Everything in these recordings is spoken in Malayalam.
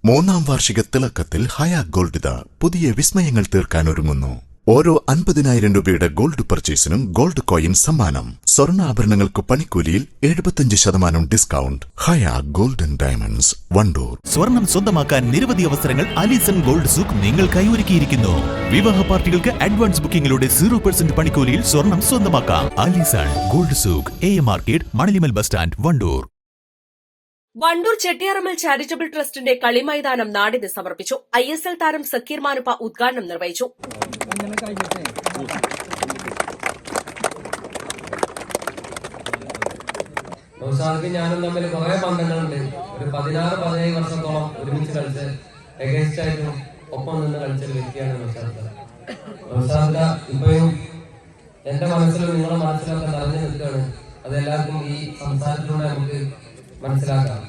മൂന്നാം വാർഷിക തിളക്കത്തിൽ ഹയ ഗോൾഡ് പുതിയ വിസ്മയങ്ങൾ തീർക്കാൻ ഒരുങ്ങുന്നു. ഓരോ 50,000 രൂപയുടെ ഗോൾഡ് പർച്ചേസിനും ഗോൾഡ് കോയിൻ സമ്മാനം. സ്വർണ്ണാഭരണങ്ങൾക്ക് പണിക്കൂലിയിൽ 75% ഡിസ്കൗണ്ട്. ഹയ ഗോൾഡൻ ഡയമണ്ട്സ്, വണ്ടൂർ. സ്വർണം സ്വന്തമാക്കാൻ നിരവധി അവസരങ്ങൾ അലിസൺ ഗോൾഡ് സൂക്ക് നിങ്ങൾക്കായി ഒരുക്കിയിരിക്കുന്നു. വിവാഹ പാർട്ടികൾക്ക് അഡ്വാൻസ് ബുക്കിംഗിലൂടെ 0% പണിക്കൂലിയിൽ സ്വർണം സ്വന്തമാക്കാം. Alison gold souk, AM market, Manalimal bus stand, Wandoor. Wandoor Chettiyarammal charitable ട്രസ്റ്റിന്റെ കളിമൈതാനം നാടിന് സമർപ്പിച്ചു. ISL താരം സക്കീർ മാനുപ്പ ഉദ്ഘാടനം നിർവഹിച്ചു. ഞാനും തമ്മിൽ കുറെ ബന്ധങ്ങളുണ്ട്. ഒരു 16-17 വർഷത്തോളം ഒരുമിച്ച് കളിച്ച് എഗൻസ്റ്റ് ആയിട്ടും ഒപ്പം നിന്ന് കളിച്ച വ്യക്തിയാണ് നൗഷാദ്. ഇപ്പോഴും എന്റെ മനസ്സിലും നിങ്ങളുടെ മനസ്സിലൊക്കെ നിറഞ്ഞു നിൽക്കുകയാണ്. അതെല്ലാവർക്കും ഈ സംസാരത്തിലൂടെ നമുക്ക് മനസ്സിലാക്കാം.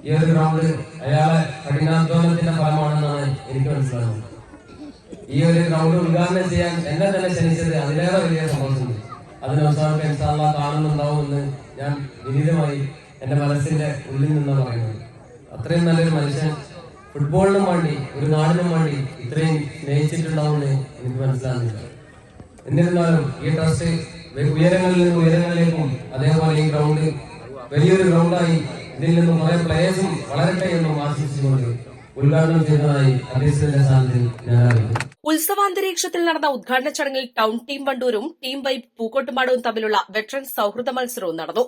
ഈ ഒരു ഗ്രൗണ്ട് അയാളെ കഠിനാധ്വാനത്തിന്റെ ഫലമാണെന്നാണ് എനിക്ക് മനസ്സിലാകുന്നത്. ഈ ഒരു ഗ്രൗണ്ട് ഉദ്ഘാടനം ചെയ്യാൻ എന്നെ തന്നെ ക്ഷണിച്ചത് അതിലേറെ വലിയ സന്തോഷമുണ്ട്. അത് നൗഷാദ് ഇൻഷാല്ലാ കാണുന്നുണ്ടാവുമെന്ന് ഞാൻ വിനീതമായി എന്റെ മനസ്സിന്റെ ഉള്ളിൽ നിന്നാണ് പറയുന്നത്. അത്രയും നല്ലൊരു മനുഷ്യൻ ഫുട്ബോളിനും വേണ്ടി, ഒരു നാടിനും വേണ്ടി ഇത്രയും സ്നേഹിച്ചിട്ടുണ്ടാവുമെന്ന് എനിക്ക് മനസ്സിലാകുന്നില്ല. എന്നിരുന്നാലും ഈ ട്രസ്റ്റ് ഉയരങ്ങളിൽ നിന്ന് ഉയരങ്ങളിലേക്കും, അതേപോലെ ഈ ഗ്രൗണ്ട് വലിയൊരു ഗ്രൗണ്ടായി ഇതിൽ നിന്നും കുറെ പ്ലേയേഴ്സും വളരട്ടെ എന്നും ആശംസിച്ചുകൊണ്ട് ഉദ്ഘാടനം ചെയ്തതായി അദ്ദേഹത്തിന്റെ സ്ഥാനത്തിൽ ഞാൻ അറിയിക്കുന്നു. ഉത്സവാന്തരീക്ഷത്തിൽ നടന്ന ഉദ്ഘാടന ചടങ്ങിൽ ടൗൺ ടീം വണ്ടൂരും ടീം വൈബ് പൂക്കോട്ടുമാടവും തമ്മിലുള്ള വെറ്ററൻ സൌഹൃദ മത്സരവും നടന്നു.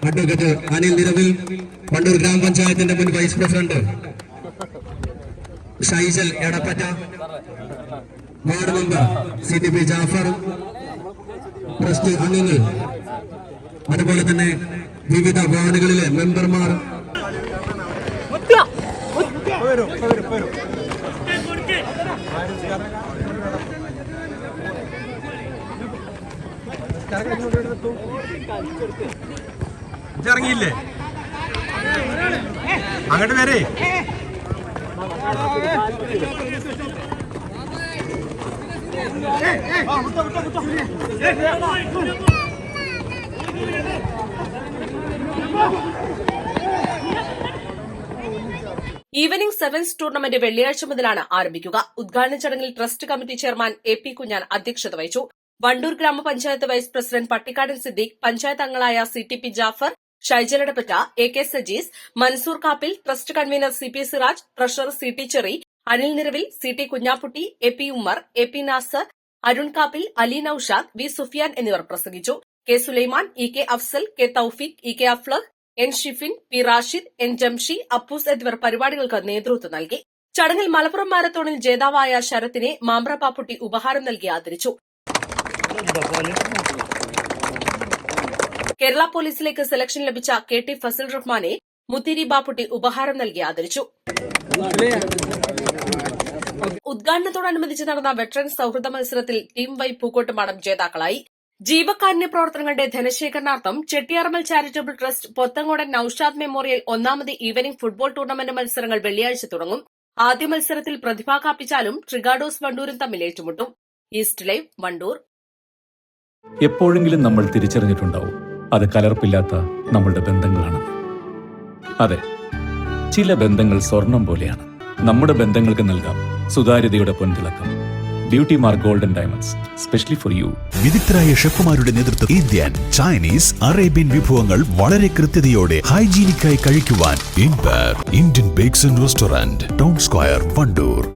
അഡ്വക്കേറ്റ് അനിൽ നിരവിൽ, വണ്ടൂർ ഗ്രാമപഞ്ചായത്തിന്റെ മുൻ vice president Shaijal Edappatta, ward member CTP Jafar, trust അംഗങ്ങൾ, അതുപോലെ തന്നെ വിവിധ വാർഡുകളിലെ മെമ്പർമാർ, ഇറങ്ങിയില്ലേ അങ്ങോട്ട് വരേ. ഈവനിംഗ് സെവൻസ് ടൂർണമെന്റ് വെള്ളിയാഴ്ച മുതലാണ് ആരംഭിക്കുക. ഉദ്ഘാടന ചടങ്ങിൽ trust committee chairman AP Kunjan അധ്യക്ഷത വഹിച്ചു. വണ്ടൂർ ഗ്രാമപഞ്ചായത്ത് വൈസ് പ്രസിഡന്റ് പട്ടിക്കാടൻ സിദ്ദീഖ്, പഞ്ചായത്ത് അംഗങ്ങളായ CTP Jafar, Shaijal Edappatta, AK Sajees, Mansoor Kappil, trust convener CP Siraj, treasurer CT Cherry, Anil Niravil, CT Kunjapputty, AP Ummer, AP Nasar, Arun Kappil, Ali Noushad, V Sufiyan എന്നിവർ പ്രസംഗിച്ചു. K Sulaiman, EK Afsal, K Thoufeeq, EK Aflah, N Shifin, P Rashid, N Jamshi, Appus എന്നിവർ പരിപാടികൾക്ക് നേതൃത്വം നൽകി. ചടങ്ങിൽ മലപ്പുറം മാരത്തോണിൽ ജേതാവായ ശരത്തിനെ മാമ്പ്ര പാപ്പുട്ടി ഉപഹാരം നൽകി ആദരിച്ചു. കേരള പോലീസിലേക്ക് സെലക്ഷൻ ലഭിച്ച KT ഫസൽ റഹ്മാനെ മുത്തിരി ബാപ്പുട്ടി ഉപഹാരം നൽകി ആദരിച്ചു. ഉദ്ഘാടനത്തോടനുബന്ധിച്ച് നടന്ന വെറ്ററൻ സൌഹൃദ മത്സരത്തിൽ ടീം വൈ പൂക്കോട്ടുമാടം ജേതാക്കളായി. ജീവകാരുണ്യ പ്രവർത്തനങ്ങളുടെ ധനശേഖരണാർത്ഥം Chettiyarammal charitable trust Pothankodan Naushad memorial ഒന്നാമത് ഈവനിംഗ് ഫുട്ബോൾ ടൂർണമെന്റ് മത്സരങ്ങൾ വെള്ളിയാഴ്ച തുടങ്ങും. ആദ്യ മത്സരത്തിൽ പ്രതിഭ കാപ്പിച്ചാലും ട്രിഗാഡോസ് വണ്ടൂരും തമ്മിൽ ഏറ്റുമുട്ടും. East live, Wandoor. എപ്പോഴെങ്കിലും നമ്മൾ തിരിച്ചറിഞ്ഞിട്ടുണ്ടാവും അത് കലർപ്പില്ലാത്ത നമ്മളുടെ ബന്ധങ്ങളാണെന്ന്. അതെ, ചില ബന്ധങ്ങൾ സ്വർണം പോലെയാണ്. നമ്മുടെ ബന്ധങ്ങൾക്ക് നൽകാം സുതാര്യതയുടെ പൊൻതിളക്കം. Beauty Mark Golden Diamonds, specially for you. വിദഗ്ധരായ ഷെഫുമാരുടെ നേതൃത്വം ഇന്ത്യൻ, ചൈനീസ്, അറേബ്യൻ വിഭവങ്ങൾ വളരെ കൃത്യതയോടെ ഹൈജീനിക്കായി കഴിക്കുവാൻ Indian bakes and restaurant, town square, Wandoor.